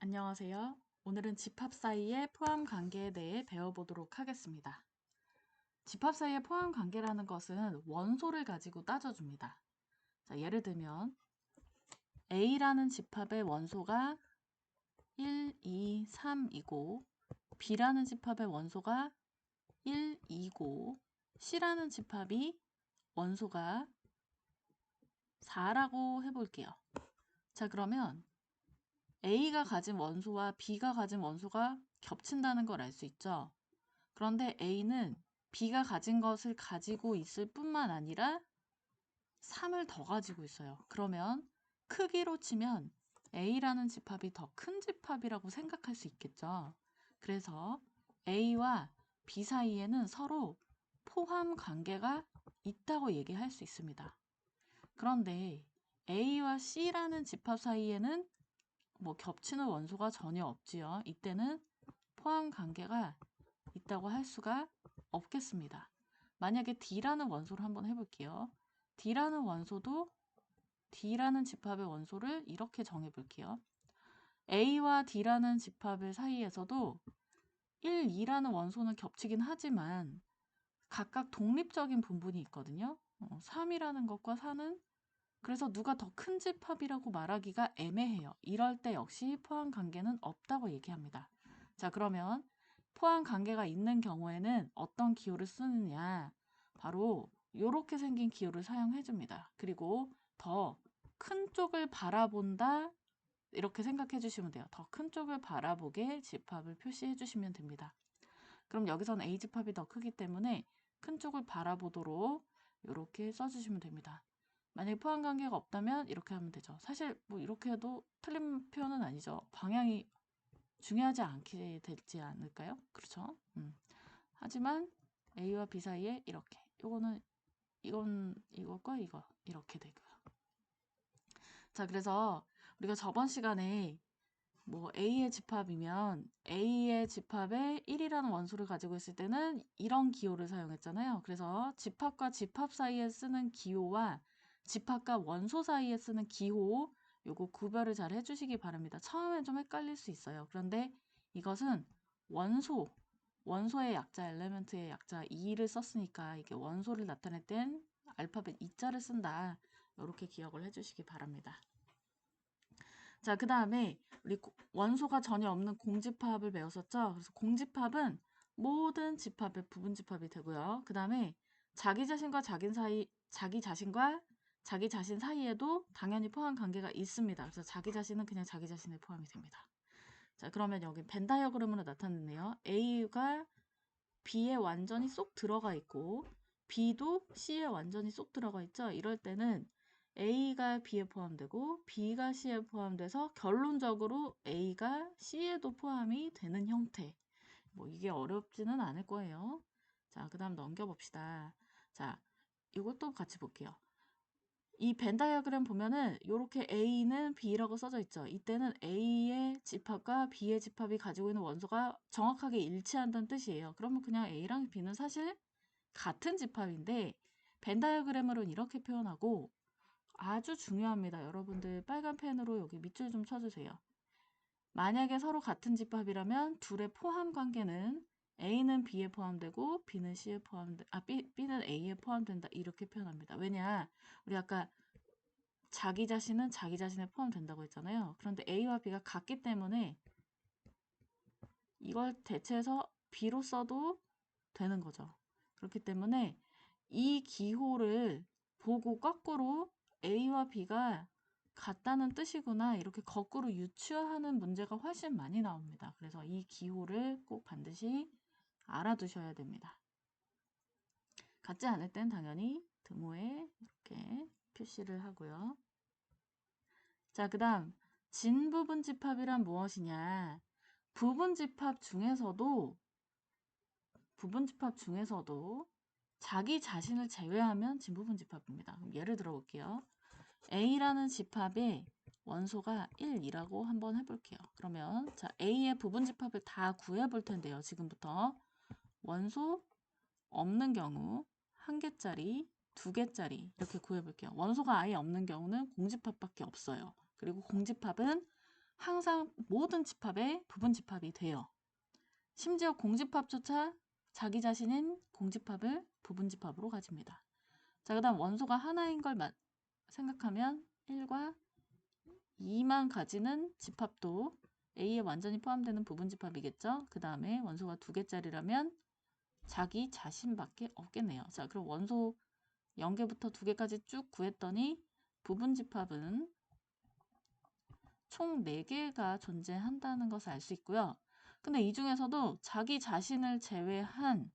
안녕하세요. 오늘은 집합 사이의 포함 관계에 대해 배워보도록 하겠습니다. 집합 사이의 포함 관계라는 것은 원소를 가지고 따져줍니다. 자, 예를 들면 A라는 집합의 원소가 1, 2, 3이고 B라는 집합의 원소가 1, 2고 C라는 집합이 원소가 4라고 해볼게요. 자, 그러면 A가 가진 원소와 B가 가진 원소가 겹친다는 걸 알 수 있죠. 그런데 A는 B가 가진 것을 가지고 있을 뿐만 아니라 3을 더 가지고 있어요. 그러면 크기로 치면 A라는 집합이 더 큰 집합이라고 생각할 수 있겠죠. 그래서 A와 B 사이에는 서로 포함 관계가 있다고 얘기할 수 있습니다. 그런데 A와 C라는 집합 사이에는 겹치는 원소가 전혀 없지요. 이때는 포함 관계가 있다고 할 수가 없겠습니다. 만약에 D라는 원소를 한번 해볼게요. D라는 원소도 D라는 집합의 원소를 이렇게 정해볼게요. A와 D라는 집합의 사이에서도 1, 2라는 원소는 겹치긴 하지만 각각 독립적인 분분이 있거든요. 3이라는 것과 4는 그래서 누가 더 큰 집합이라고 말하기가 애매해요. 이럴 때 역시 포함 관계는 없다고 얘기합니다. 자, 그러면 포함 관계가 있는 경우에는 어떤 기호를 쓰느냐? 바로 이렇게 생긴 기호를 사용해 줍니다. 그리고 더 큰 쪽을 바라본다 이렇게 생각해 주시면 돼요. 더 큰 쪽을 바라보게 집합을 표시해 주시면 됩니다. 그럼 여기서는 A 집합이 더 크기 때문에 큰 쪽을 바라보도록 이렇게 써주시면 됩니다. 만약에 포함 관계가 없다면 이렇게 하면 되죠. 사실 이렇게 해도 틀린 표현은 아니죠. 방향이 중요하지 않게 되지 않을까요? 그렇죠? 하지만 A와 B 사이에 이렇게 이건 이것과 이거 이렇게 되고요. 자, 그래서 우리가 저번 시간에 A의 집합이면 A의 집합에 1이라는 원소를 가지고 있을 때는 이런 기호를 사용했잖아요. 그래서 집합과 집합 사이에 쓰는 기호와 집합과 원소 사이에 쓰는 기호 요거 구별을 잘 해주시기 바랍니다. 처음엔 좀 헷갈릴 수 있어요. 그런데 이것은 원소의 약자, 엘레멘트의 약자 2를 썼으니까 이게 원소를 나타낼 땐 알파벳 2자를 쓴다. 이렇게 기억을 해주시기 바랍니다. 자, 그 다음에 우리 원소가 전혀 없는 공집합을 배웠었죠. 그래서 공집합은 모든 집합의 부분집합이 되고요. 그 다음에 자기 자신과 자기 자신 사이에도 당연히 포함 관계가 있습니다. 그래서 자기 자신은 그냥 자기 자신에 포함이 됩니다. 자, 그러면 여기 벤 다이어그램으로 나타냈네요. A가 B에 완전히 쏙 들어가 있고 B도 C에 완전히 쏙 들어가 있죠. 이럴 때는 A가 B에 포함되고 B가 C에 포함돼서 결론적으로 A가 C에도 포함이 되는 형태. 이게 어렵지는 않을 거예요. 자, 그 다음 넘겨봅시다. 자, 이것도 같이 볼게요. 이 벤 다이어그램 보면은 이렇게 A는 B라고 써져 있죠. 이때는 A의 집합과 B의 집합이 가지고 있는 원소가 정확하게 일치한다는 뜻이에요. 그러면 그냥 A랑 B는 사실 같은 집합인데 벤 다이어그램으로는 이렇게 표현하고 아주 중요합니다. 여러분들 빨간 펜으로 여기 밑줄 좀 쳐주세요. 만약에 서로 같은 집합이라면 둘의 포함 관계는 A는 B에 포함되고 B는 B는 A에 포함된다. 이렇게 표현합니다. 왜냐? 우리 아까 자기 자신은 자기 자신에 포함된다고 했잖아요. 그런데 A와 B가 같기 때문에 이걸 대체해서 B로 써도 되는 거죠. 그렇기 때문에 이 기호를 보고 거꾸로 A와 B가 같다는 뜻이구나 이렇게 거꾸로 유추하는 문제가 훨씬 많이 나옵니다. 그래서 이 기호를 꼭 반드시 알아두셔야 됩니다. 같지 않을 땐 당연히 등호에 이렇게 표시를 하고요. 자, 그 다음 진부분집합이란 무엇이냐? 부분집합 중에서도 자기 자신을 제외하면 진부분집합입니다. 그럼 예를 들어 볼게요. A라는 집합의 원소가 1이라고 한번 해볼게요. 그러면 자 A의 부분집합을 다 구해볼 텐데요. 지금부터 원소 없는 경우 1개짜리, 2개짜리 이렇게 구해볼게요. 원소가 아예 없는 경우는 공집합밖에 없어요. 그리고 공집합은 항상 모든 집합에 부분집합이 돼요. 심지어 공집합조차 자기 자신인 공집합을 부분집합으로 가집니다. 자, 그 다음 원소가 하나인 걸 생각하면 1과 2만 가지는 집합도 A에 완전히 포함되는 부분집합이겠죠. 그 다음에 원소가 2개짜리라면 자기 자신밖에 없겠네요. 자, 그럼 원소 0개부터 2개까지 쭉 구했더니 부분집합은 총 4개가 존재한다는 것을 알 수 있고요. 근데 이 중에서도 자기 자신을 제외한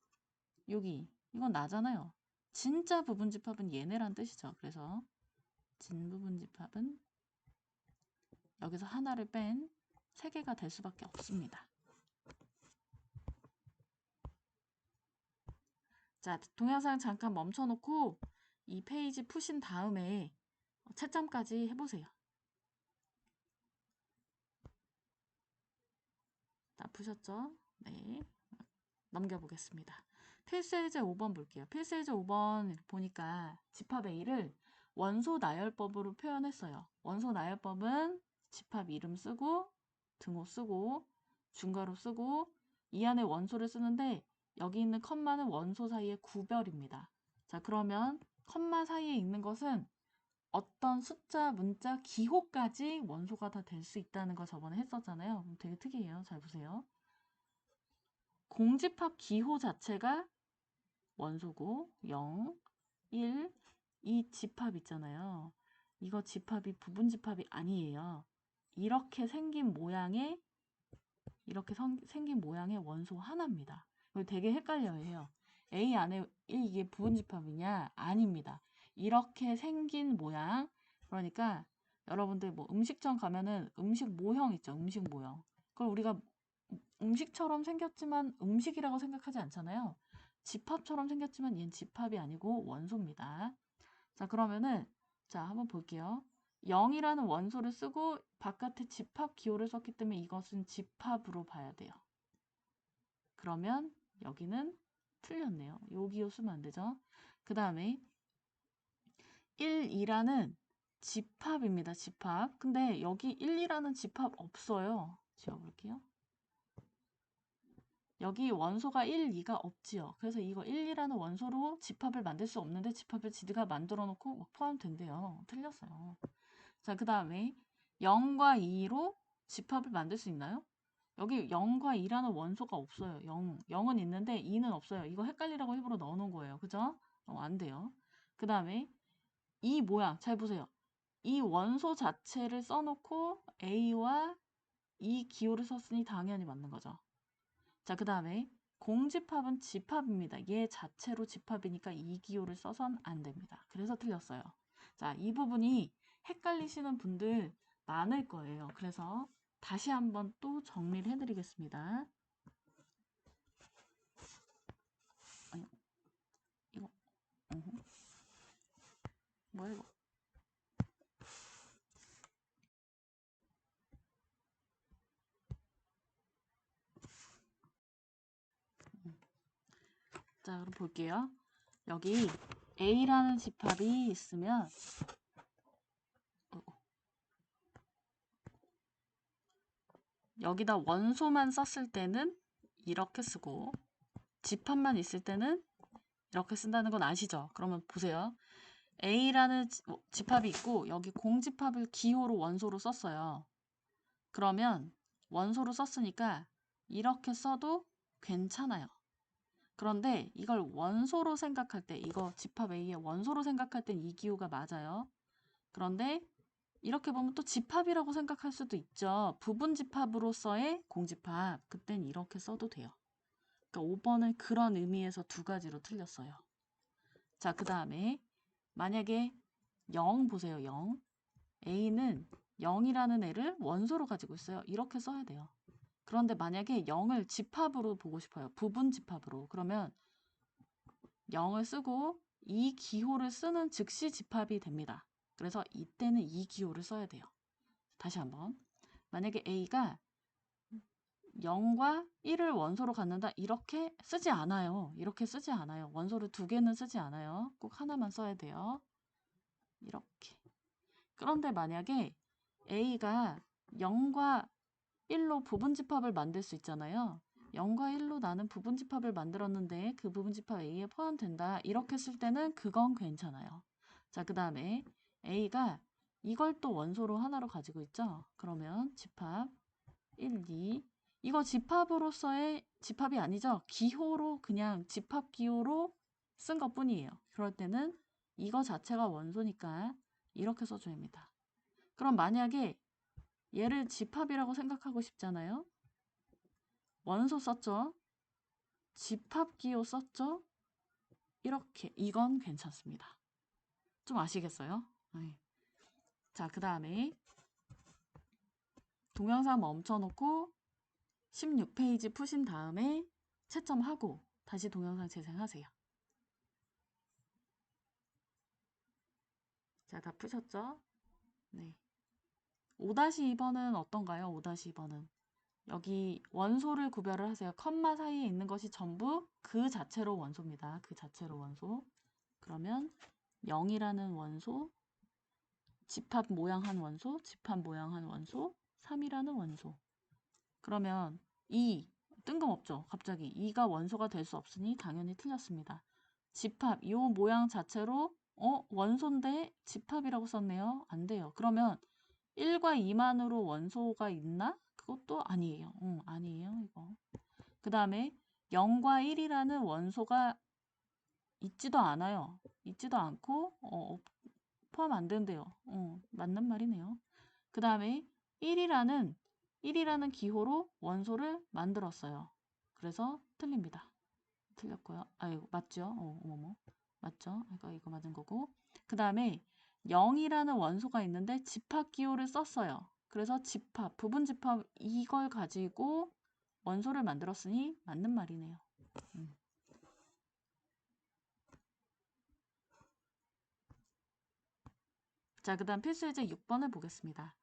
이건 나잖아요. 진짜 부분집합은 얘네란 뜻이죠. 그래서 진부분집합은 여기서 하나를 뺀 3개가 될 수밖에 없습니다. 자, 동영상 잠깐 멈춰놓고 이 페이지 푸신 다음에 채점까지 해보세요. 다 푸셨죠? 네. 넘겨보겠습니다. 필수예제 5번 볼게요. 필수예제 5번 보니까 집합 A를 원소 나열법으로 표현했어요. 원소 나열법은 집합 이름 쓰고 등호 쓰고 중괄호 쓰고 이 안에 원소를 쓰는데 여기 있는 컴마는 원소 사이의 구별입니다. 자, 그러면 컴마 사이에 있는 것은 어떤 숫자, 문자, 기호까지 원소가 다 될 수 있다는 거 저번에 했었잖아요. 되게 특이해요. 잘 보세요. 공집합 기호 자체가 원소고 0, 1, 이 집합 있잖아요. 이거 집합이 부분집합이 아니에요. 이렇게 생긴 모양의 원소 하나입니다. 이거 되게 헷갈려해요. A 안에 이게 부분집합이냐? 아닙니다. 이렇게 생긴 모양. 그러니까 여러분들 뭐 음식점 가면은 음식 모형 있죠. 음식 모형. 그걸 우리가 음식처럼 생겼지만 음식이라고 생각하지 않잖아요. 집합처럼 생겼지만 얘는 집합이 아니고 원소입니다. 자, 그러면은 자, 한번 볼게요. 0이라는 원소를 쓰고 바깥에 집합 기호를 썼기 때문에 이것은 집합으로 봐야 돼요. 그러면 여기는 틀렸네요. 요 기호 쓰면 안 되죠. 그 다음에 1, 2라는 집합입니다. 집합. 근데 여기 1, 2라는 집합 없어요. 지워볼게요. 여기 원소가 1, 2가 없지요. 그래서 이거 1, 2라는 원소로 집합을 만들 수 없는데 집합을 지드가 만들어 놓고 포함된대요. 틀렸어요. 자, 그 다음에 0과 2로 집합을 만들 수 있나요? 여기 0과 2라는 원소가 없어요. 0은 있는데 2는 없어요. 이거 헷갈리라고 일부러 넣어놓은 거예요. 그죠? 안 돼요. 그 다음에 이 모양 잘 보세요. 이 원소 자체를 써놓고 A와 이 기호를 썼으니 당연히 맞는 거죠. 자, 그 다음에 공집합은 집합입니다. 얘 자체로 집합이니까 이 기호를 써선 안 됩니다. 그래서 틀렸어요. 자, 이 부분이 헷갈리시는 분들 많을 거예요. 그래서 다시 한번 또 정리를 해드리겠습니다. 아니, 이거, 뭐야 이거? 자, 그럼 볼게요. 여기 A라는 집합이 있으면 여기다 원소만 썼을 때는 이렇게 쓰고 집합만 있을 때는 이렇게 쓴다는 건 아시죠? 그러면 보세요. A라는 집합이 있고 여기 공집합을 기호로 원소로 썼어요. 그러면 원소로 썼으니까 이렇게 써도 괜찮아요. 그런데 이걸 원소로 생각할 때 이거 집합 A의 원소로 생각할 땐 이 기호가 맞아요. 그런데 이렇게 보면 또 집합이라고 생각할 수도 있죠. 부분 집합으로서의 공집합. 그땐 이렇게 써도 돼요. 그러니까 5번은 그런 의미에서 2가지로 틀렸어요. 자, 그 다음에 만약에 0 보세요. 0. A는 0이라는 애를 원소로 가지고 있어요. 이렇게 써야 돼요. 그런데 만약에 0을 집합으로 보고 싶어요. 부분 집합으로. 그러면 0을 쓰고 이 기호를 쓰는 즉시 집합이 됩니다. 그래서 이때는 이 기호를 써야 돼요. 다시 한번. 만약에 A가 0과 1을 원소로 갖는다. 이렇게 쓰지 않아요. 이렇게 쓰지 않아요. 원소를 2개는 쓰지 않아요. 꼭 하나만 써야 돼요. 이렇게. 그런데 만약에 A가 0과 1로 부분집합을 만들 수 있잖아요. 0과 1로 나는 부분집합을 만들었는데 그 부분집합 A에 포함된다. 이렇게 쓸 때는 그건 괜찮아요. 자, 그 다음에 A가 이걸 또 원소로 하나로 가지고 있죠. 그러면 집합 1, 2 이거 집합으로서의 집합이 아니죠. 기호로 그냥 집합 기호로 쓴 것뿐이에요. 그럴 때는 이거 자체가 원소니까 이렇게 써줘야 합니다. 그럼 만약에 얘를 집합이라고 생각하고 싶잖아요. 원소 썼죠. 집합 기호 썼죠. 이렇게 이건 괜찮습니다. 좀 아시겠어요? 네. 자, 그 다음에 동영상 멈춰놓고 16페이지 푸신 다음에 채점하고 다시 동영상 재생하세요. 자, 다 푸셨죠? 네. 5-2번은 어떤가요? 5-2번은 여기 원소를 구별을 하세요. 컴마 사이에 있는 것이 전부 그 자체로 원소입니다. 그 자체로 원소. 그러면 0이라는 원소, 집합 모양 한 원소, 집합 모양 한 원소, 3이라는 원소. 그러면 2, 뜬금없죠. 갑자기 2가 원소가 될 수 없으니 당연히 틀렸습니다. 집합, 요 모양 자체로 원소인데 집합이라고 썼네요. 안 돼요. 그러면 1과 2만으로 원소가 있나? 그것도 아니에요. 아니에요. 이거. 그 다음에 0과 1이라는 원소가 있지도 않아요. 있지도 않고 포함 안 된대요. 맞는 말이네요. 그 다음에 1이라는 기호로 원소를 만들었어요. 그래서 틀립니다. 틀렸고요. 아이고 맞죠? 어머머. 맞죠? 이거 맞은 거고. 그 다음에 0이라는 원소가 있는데 집합 기호를 썼어요. 그래서 집합, 부분 집합 이걸 가지고 원소를 만들었으니 맞는 말이네요. 자, 그 다음 필수예제 6번을 보겠습니다.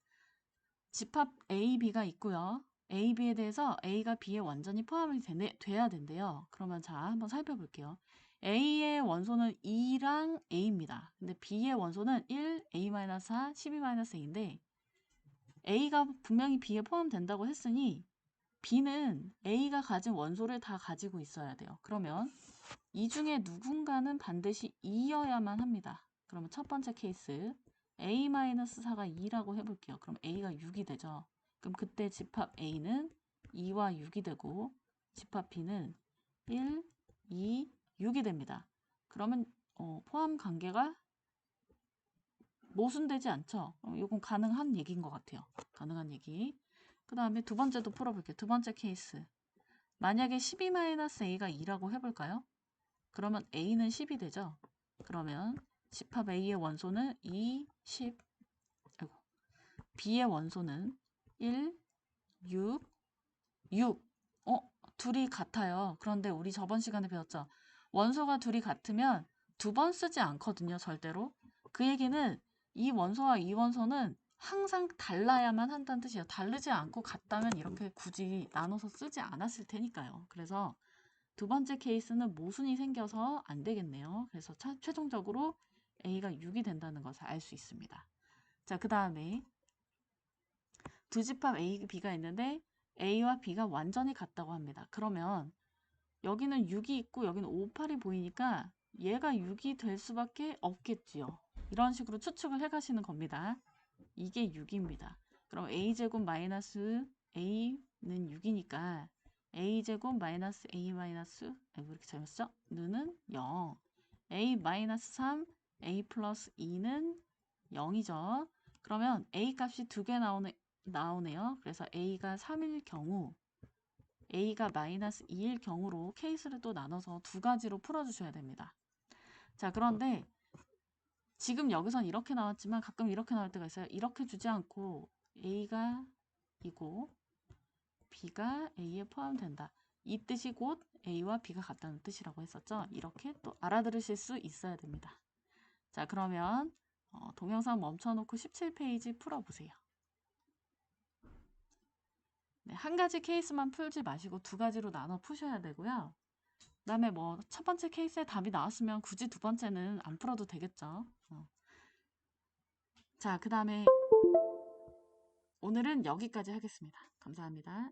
집합 A, B가 있고요. A, B에 대해서 A가 B에 완전히 포함이 돼야 된대요. 그러면 자, 한번 살펴볼게요. A의 원소는 2랑 A입니다. 근데 B의 원소는 1, A-4, 12-A인데 A가 분명히 B에 포함된다고 했으니 B는 A가 가진 원소를 다 가지고 있어야 돼요. 그러면 이 중에 누군가는 반드시 2여야만 합니다. 그러면 첫 번째 케이스 A-4가 2라고 해볼게요. 그럼 A가 6이 되죠. 그럼 그때 집합 A는 2와 6이 되고 집합 B는 1, 2, 6이 됩니다. 그러면 포함 관계가 모순되지 않죠? 이건 가능한 얘기인 것 같아요. 가능한 얘기. 그 다음에 두 번째도 풀어볼게요. 두 번째 케이스. 만약에 12-A가 2라고 해볼까요? 그러면 A는 10이 되죠. 그러면 집합 A의 원소는 2, 10, 아이고, B의 원소는 1, 6, 6. 둘이 같아요. 그런데 우리 저번 시간에 배웠죠. 원소가 둘이 같으면 두 번 쓰지 않거든요. 절대로. 그 얘기는 이 원소와 이 원소는 항상 달라야만 한다는 뜻이에요. 다르지 않고 같다면 이렇게 굳이 나눠서 쓰지 않았을 테니까요. 그래서 두 번째 케이스는 모순이 생겨서 안 되겠네요. 그래서 최종적으로 A가 6이 된다는 것을 알 수 있습니다. 자, 그 다음에 두 집합 A, B가 있는데 A와 B가 완전히 같다고 합니다. 그러면 여기는 6이 있고 여기는 5, 8이 보이니까 얘가 6이 될 수밖에 없겠지요. 이런 식으로 추측을 해가시는 겁니다. 이게 6입니다. 그럼 A제곱 마이너스 A는 6이니까 A제곱 마이너스 A 마이너스 이렇게 잘못 썼죠? 는은 0. A 마이너스 3, A 플러스 2는 0이죠. 그러면 A 값이 두 개 나오네요. 그래서 A가 3일 경우 A가 마이너스 2일 경우로 케이스를 또 나눠서 두 가지로 풀어주셔야 됩니다. 자, 그런데 지금 여기선 이렇게 나왔지만 가끔 이렇게 나올 때가 있어요. 이렇게 주지 않고 A가 이고 B가 A에 포함된다. 이 뜻이 곧 A와 B가 같다는 뜻이라고 했었죠. 이렇게 또 알아들으실 수 있어야 됩니다. 자, 그러면 동영상 멈춰놓고 17페이지 풀어보세요. 네, 한 가지 케이스만 풀지 마시고 두 가지로 나눠 푸셔야 되고요. 그 다음에 뭐 첫 번째 케이스에 답이 나왔으면 굳이 두 번째는 안 풀어도 되겠죠. 자, 그 다음에 오늘은 여기까지 하겠습니다. 감사합니다.